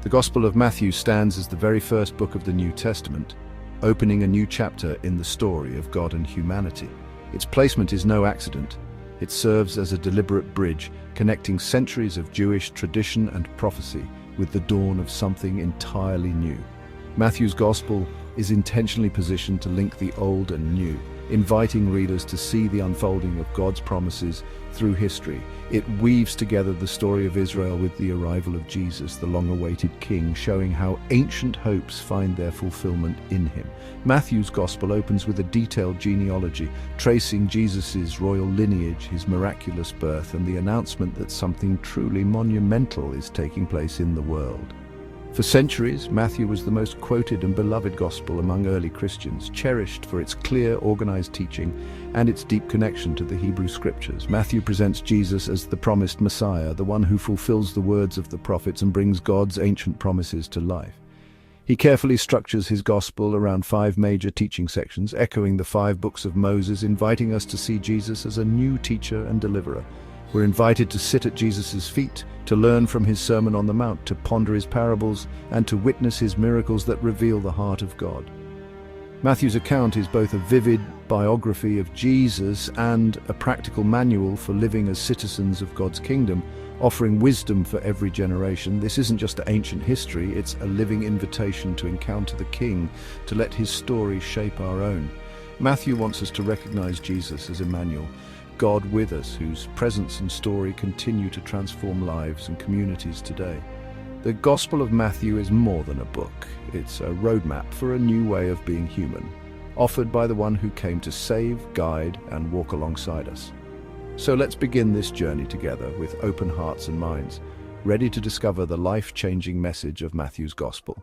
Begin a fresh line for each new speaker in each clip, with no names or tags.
The Gospel of Matthew stands as the very first book of the New Testament, opening a new chapter in the story of God and humanity. Its placement is no accident. It serves as a deliberate bridge, connecting centuries of Jewish tradition and prophecy with the dawn of something entirely new. Matthew's Gospel is intentionally positioned to link the old and new, inviting readers to see the unfolding of God's promises through history. It weaves together the story of Israel with the arrival of Jesus, the long-awaited King, showing how ancient hopes find their fulfillment in him. Matthew's Gospel opens with a detailed genealogy, tracing Jesus' royal lineage, his miraculous birth, and the announcement that something truly monumental is taking place in the world. For centuries, Matthew was the most quoted and beloved gospel among early Christians, cherished for its clear, organized teaching and its deep connection to the Hebrew Scriptures. Matthew presents Jesus as the promised Messiah, the one who fulfills the words of the prophets and brings God's ancient promises to life. He carefully structures his gospel around 5 major teaching sections, echoing the 5 books of Moses, inviting us to see Jesus as a new teacher and deliverer. We're invited to sit at Jesus' feet, to learn from his Sermon on the Mount, to ponder his parables, and to witness his miracles that reveal the heart of God. Matthew's account is both a vivid biography of Jesus and a practical manual for living as citizens of God's kingdom, offering wisdom for every generation. This isn't just ancient history, it's a living invitation to encounter the King, to let his story shape our own. Matthew wants us to recognize Jesus as Emmanuel, God with us, whose presence and story continue to transform lives and communities today. The Gospel of Matthew is more than a book. It's a roadmap for a new way of being human, offered by the one who came to save, guide, and walk alongside us. So let's begin this journey together with open hearts and minds, ready to discover the life-changing message of Matthew's Gospel.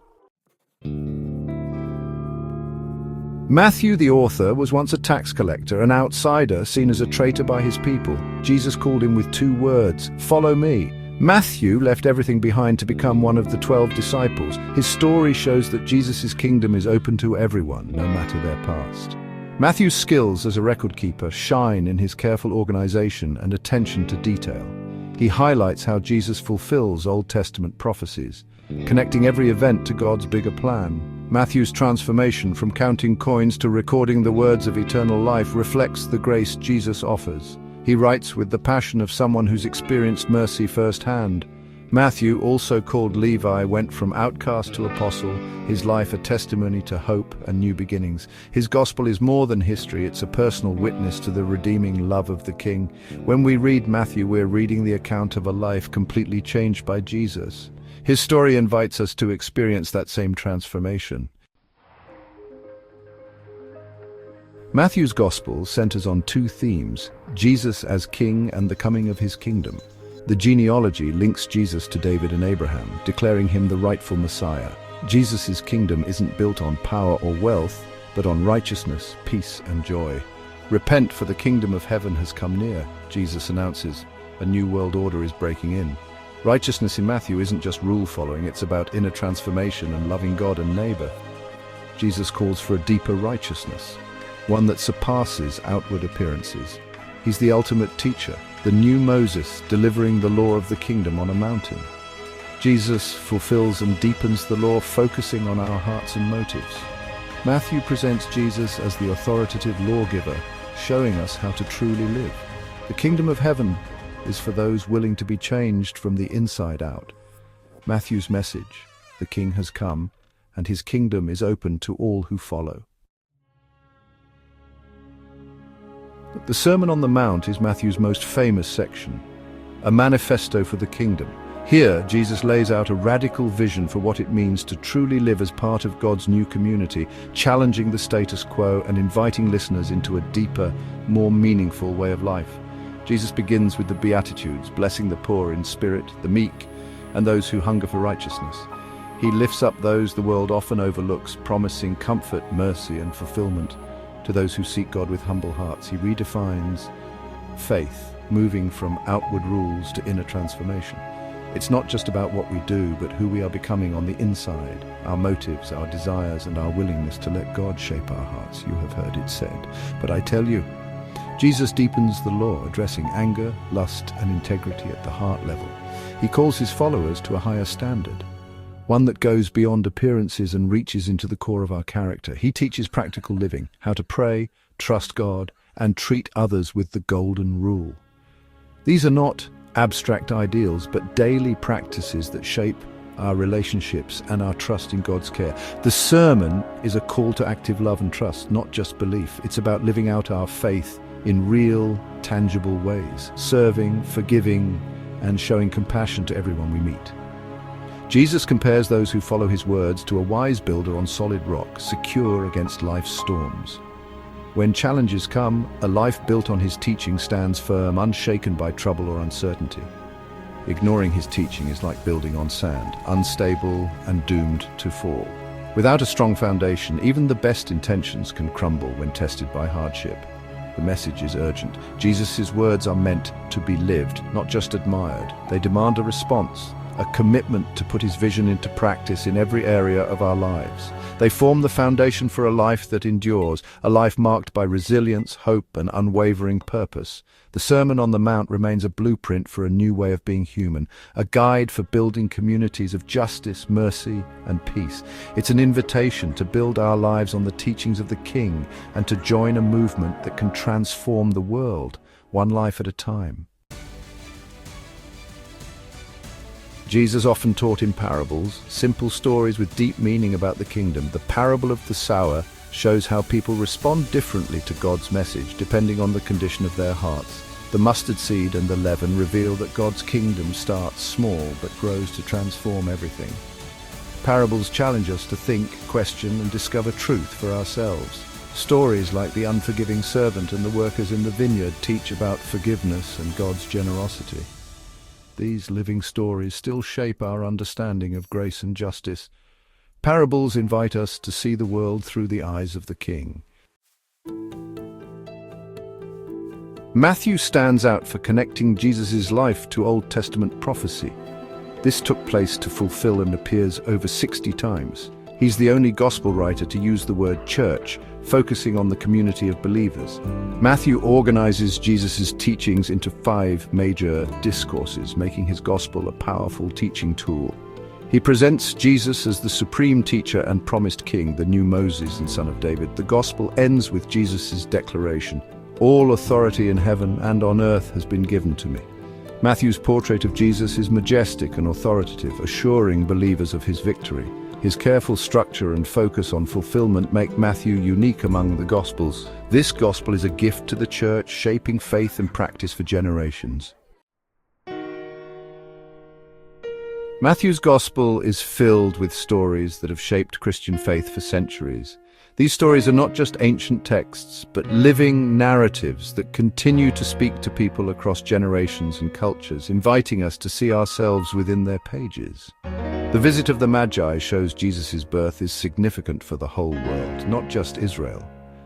Matthew, the author, was once a tax collector, an outsider seen as a traitor by his people. Jesus called him with 2 words: "Follow me." Matthew left everything behind to become one of the 12 disciples. His story shows that Jesus' kingdom is open to everyone, no matter their past. Matthew's skills as a record keeper shine in his careful organization and attention to detail. He highlights how Jesus fulfills Old Testament prophecies, connecting every event to God's bigger plan. Matthew's transformation from counting coins to recording the words of eternal life reflects the grace Jesus offers. He writes with the passion of someone who's experienced mercy firsthand. Matthew, also called Levi, went from outcast to apostle, his life a testimony to hope and new beginnings. His gospel is more than history, it's a personal witness to the redeeming love of the King. When we read Matthew, we're reading the account of a life completely changed by Jesus. His story invites us to experience that same transformation. Matthew's Gospel centers on 2 themes: Jesus as King and the coming of his kingdom. The genealogy links Jesus to David and Abraham, declaring him the rightful Messiah. Jesus' kingdom isn't built on power or wealth, but on righteousness, peace, and joy. Repent, for the kingdom of heaven has come near, Jesus announces. A new world order is breaking in. Righteousness in Matthew isn't just rule following, it's about inner transformation and loving God and neighbor. Jesus calls for a deeper righteousness, one that surpasses outward appearances. He's the ultimate teacher, the new Moses delivering the law of the kingdom on a mountain. Jesus fulfills and deepens the law, focusing on our hearts and motives. Matthew presents Jesus as the authoritative lawgiver, showing us how to truly live. The kingdom of heaven is for those willing to be changed from the inside out. Matthew's message: the King has come, and his kingdom is open to all who follow. The Sermon on the Mount is Matthew's most famous section, a manifesto for the kingdom. Here, Jesus lays out a radical vision for what it means to truly live as part of God's new community, challenging the status quo and inviting listeners into a deeper, more meaningful way of life. Jesus begins with the Beatitudes, blessing the poor in spirit, the meek, and those who hunger for righteousness. He lifts up those the world often overlooks, promising comfort, mercy, and fulfillment to those who seek God with humble hearts. He redefines faith, moving from outward rules to inner transformation. It's not just about what we do, but who we are becoming on the inside, our motives, our desires, and our willingness to let God shape our hearts. You have heard it said, but I tell you, Jesus deepens the law, addressing anger, lust, and integrity at the heart level. He calls his followers to a higher standard, one that goes beyond appearances and reaches into the core of our character. He teaches practical living, how to pray, trust God, and treat others with the golden rule. These are not abstract ideals, but daily practices that shape our relationships and our trust in God's care. The sermon is a call to active love and trust, not just belief. It's about living out our faith in real, tangible ways, serving, forgiving, and showing compassion to everyone we meet. Jesus compares those who follow his words to a wise builder on solid rock, secure against life's storms. When challenges come, a life built on his teaching stands firm, unshaken by trouble or uncertainty. Ignoring his teaching is like building on sand, unstable and doomed to fall. Without a strong foundation, even the best intentions can crumble when tested by hardship. The message is urgent. Jesus' words are meant to be lived, not just admired. They demand a response, a commitment to put his vision into practice in every area of our lives. They form the foundation for a life that endures, a life marked by resilience, hope, and unwavering purpose. The Sermon on the Mount remains a blueprint for a new way of being human, a guide for building communities of justice, mercy, and peace. It's an invitation to build our lives on the teachings of the King and to join a movement that can transform the world, one life at a time. Jesus often taught in parables, simple stories with deep meaning about the kingdom. The parable of the sower shows how people respond differently to God's message, depending on the condition of their hearts. The mustard seed and the leaven reveal that God's kingdom starts small but grows to transform everything. Parables challenge us to think, question, and discover truth for ourselves. Stories like the unforgiving servant and the workers in the vineyard teach about forgiveness and God's generosity. These living stories still shape our understanding of grace and justice. Parables invite us to see the world through the eyes of the King. Matthew stands out for connecting Jesus' life to Old Testament prophecy. This took place to fulfill and appears over 60 times. He's the only gospel writer to use the word church, focusing on the community of believers. Matthew organizes Jesus' teachings into 5 major discourses, making his gospel a powerful teaching tool. He presents Jesus as the supreme teacher and promised king, the new Moses and son of David. The gospel ends with Jesus' declaration, "All authority in heaven and on earth has been given to me." Matthew's portrait of Jesus is majestic and authoritative, assuring believers of his victory. His careful structure and focus on fulfillment make Matthew unique among the Gospels. This gospel is a gift to the church, shaping faith and practice for generations. Matthew's gospel is filled with stories that have shaped Christian faith for centuries. These stories are not just ancient texts, but living narratives that continue to speak to people across generations and cultures, inviting us to see ourselves within their pages. The visit of the Magi shows Jesus' birth is significant for the whole world, not just Israel.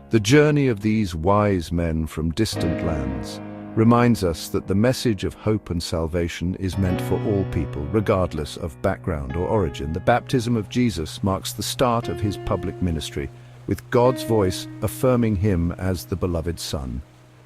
The journey of these wise men from distant lands reminds us that the message of hope and salvation is meant for all people, regardless of background or origin. The baptism of Jesus marks the start of his public ministry, with God's voice affirming him as the beloved Son.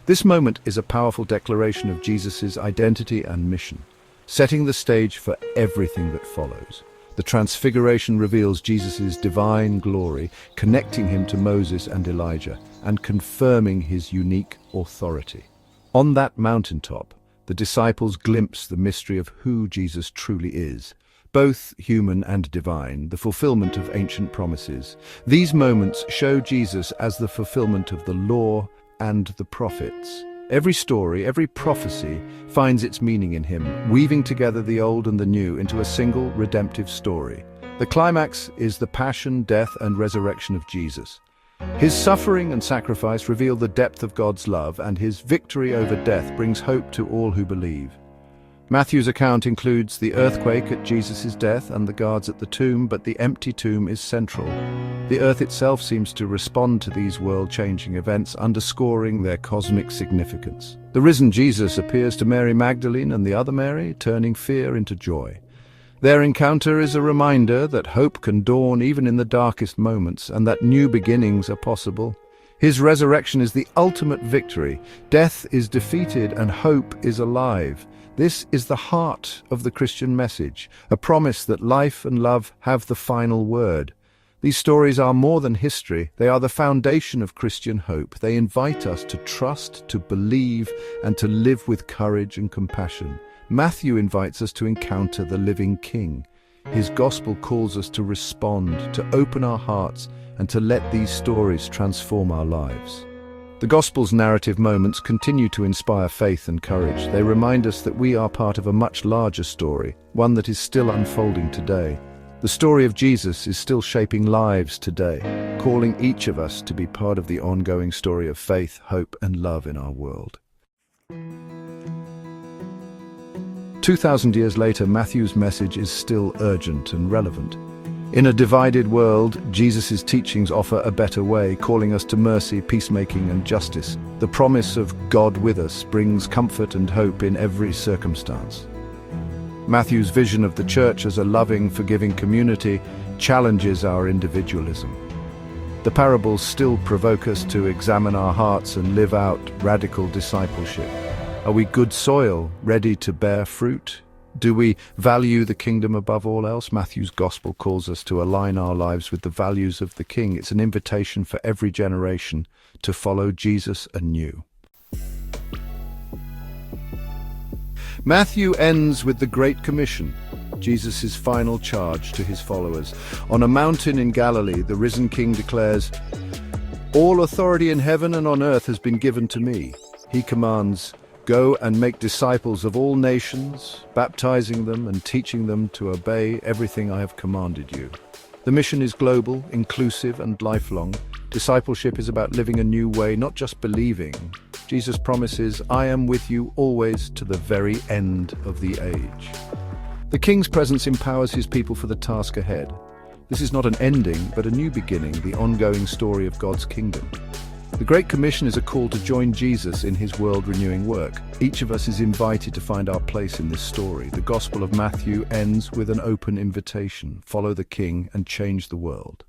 This moment is a powerful declaration of Jesus' identity and mission, setting the stage for everything that follows. The Transfiguration reveals Jesus' divine glory, connecting him to Moses and Elijah, and confirming his unique authority. On that mountaintop, the disciples glimpse the mystery of who Jesus truly is, both human and divine, the fulfillment of ancient promises. These moments show Jesus as the fulfillment of the law and the prophets. Every story, every prophecy finds its meaning in him, weaving together the old and the new into a single redemptive story. The climax is the passion, death, and resurrection of Jesus. His suffering and sacrifice reveal the depth of God's love, and his victory over death brings hope to all who believe. Matthew's account includes the earthquake at Jesus' death and the guards at the tomb, but the empty tomb is central. The earth itself seems to respond to these world-changing events, underscoring their cosmic significance. The risen Jesus appears to Mary Magdalene and the other Mary, turning fear into joy. Their encounter is a reminder that hope can dawn even in the darkest moments, and that new beginnings are possible. His resurrection is the ultimate victory. Death is defeated and hope is alive. This is the heart of the Christian message, a promise that life and love have the final word. These stories are more than history, they are the foundation of Christian hope. They invite us to trust, to believe, and to live with courage and compassion. Matthew invites us to encounter the living King. His gospel calls us to respond, to open our hearts, and to let these stories transform our lives. The Gospel's narrative moments continue to inspire faith and courage. They remind us that we are part of a much larger story, one that is still unfolding today. The story of Jesus is still shaping lives today, calling each of us to be part of the ongoing story of faith, hope, and love in our world. 2,000 years later, Matthew's message is still urgent and relevant. In a divided world, Jesus' teachings offer a better way, calling us to mercy, peacemaking, and justice. The promise of God with us brings comfort and hope in every circumstance. Matthew's vision of the church as a loving, forgiving community challenges our individualism. The parables still provoke us to examine our hearts and live out radical discipleship. Are we good soil, ready to bear fruit? Do we value the kingdom above all else? Matthew's gospel calls us to align our lives with the values of the King. It's an invitation for every generation to follow Jesus anew. Matthew ends with the Great Commission, Jesus' final charge to his followers. On a mountain in Galilee, the risen King declares, "All authority in heaven and on earth has been given to me." He commands, "Go and make disciples of all nations, baptizing them and teaching them to obey everything I have commanded you." The mission is global, inclusive, and lifelong. Discipleship is about living a new way, not just believing. Jesus promises, "I am with you always to the very end of the age." The King's presence empowers his people for the task ahead. This is not an ending, but a new beginning, the ongoing story of God's kingdom. The Great Commission is a call to join Jesus in his world-renewing work. Each of us is invited to find our place in this story. The Gospel of Matthew ends with an open invitation: follow the King and change the world.